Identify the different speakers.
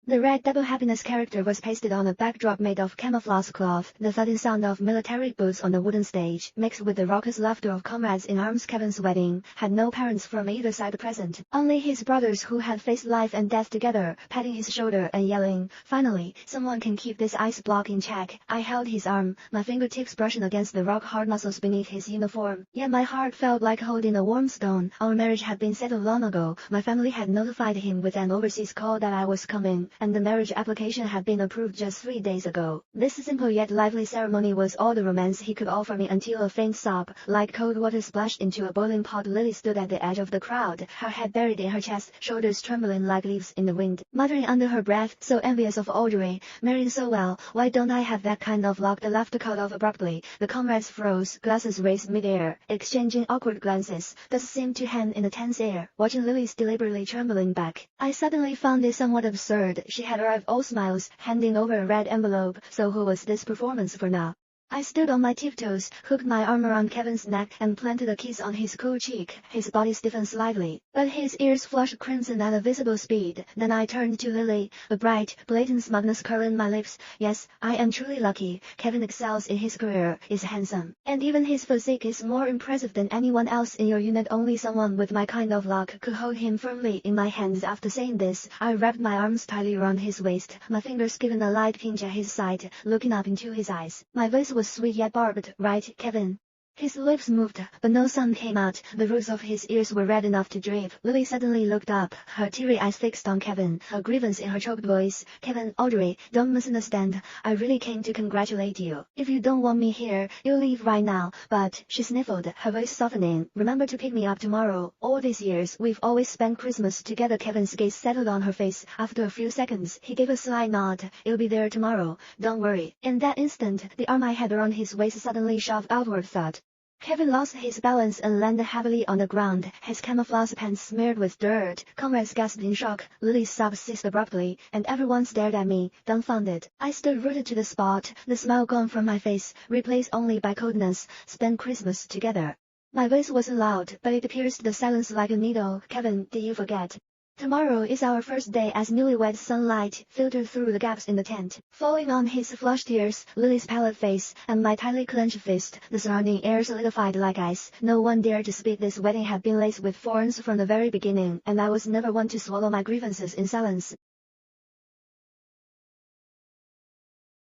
Speaker 1: The red double happiness character was pasted on a backdrop made of camouflage cloth. The thudding sound of military boots on the wooden stage, mixed with the raucous laughter of comrades in arms. Kevin's wedding had no parents from either side present, only his brothers who had faced life and death together, patting his shoulder and yelling, "Finally, someone can keep this ice block in check." I held his arm, my fingertips brushing against the rock-hard muscles beneath his uniform. Yet my heart felt like holding a warm stone. Our marriage had been settled long ago. My family had notified him with an overseas call that I was coming, and the marriage application had been approved just 3 days ago. This simple yet lively ceremony was all the romance he could offer me until a faint sob, like cold water splashed into a boiling pot. Lily stood at the edge of the crowd, her head buried in her chest, shoulders trembling like leaves in the wind, muttering under her breath, "So envious of Audrey, marrying so well, why don't I have that kind of luck?" The laughter cut off abruptly. The comrades froze, glasses raised mid-air, exchanging awkward glances, that seemed to hang in a tense air, watching Lily's deliberately trembling back. I suddenly found it somewhat absurd. She had arrived all smiles, handing over a red envelope. So who was this performance for now? I stood on my tiptoes, hooked my arm around Kevin's neck, and planted a kiss on his cool cheek. His body stiffened slightly, but his ears flushed crimson at a visible speed. Then I turned to Lily, a bright, blatant smugness curling my lips. "Yes, I am truly lucky. Kevin excels in his career, is handsome, and even his physique is more impressive than anyone else in your unit. Only someone with my kind of luck could hold him firmly in my hands." After saying this, I wrapped my arms tightly around his waist, my fingers giving a light pinch at his side, looking up into his eyes. My voice was sweet yet barbed. "Right, Kevin?" His lips moved, but no sound came out. The roots of his ears were red enough to drip. Lily suddenly looked up, her teary eyes fixed on Kevin, a grievance in her choked voice. "Kevin, Audrey, don't misunderstand. I really came to congratulate you. If you don't want me here, you'll leave right now." "But," she sniffled, her voice softening, "remember to pick me up tomorrow. All these years, we've always spent Christmas together." Kevin's gaze settled on her face. After a few seconds, he gave a slight nod. "You'll be there tomorrow. Don't worry." In that instant, the arm I had around his waist suddenly shoved outward. Thud. Kevin lost his balance and landed heavily on the ground, his camouflage pants smeared with dirt. Comrades gasped in shock, Lily's sobs ceased abruptly, and everyone stared at me, dumbfounded. I stood rooted to the spot, the smile gone from my face, replaced only by coldness. "Spend Christmas together." My voice wasn't loud, but it pierced the silence like a needle. "Kevin, did you forget? Tomorrow is our first day." As newlywed sunlight filtered through the gaps in the tent, falling on his flushed ears, Lily's pallid face, and my tightly clenched fist, the surrounding air solidified like ice. No one dared to speak. This wedding had been laced with thorns from the very beginning, and I was never one to swallow my grievances in silence.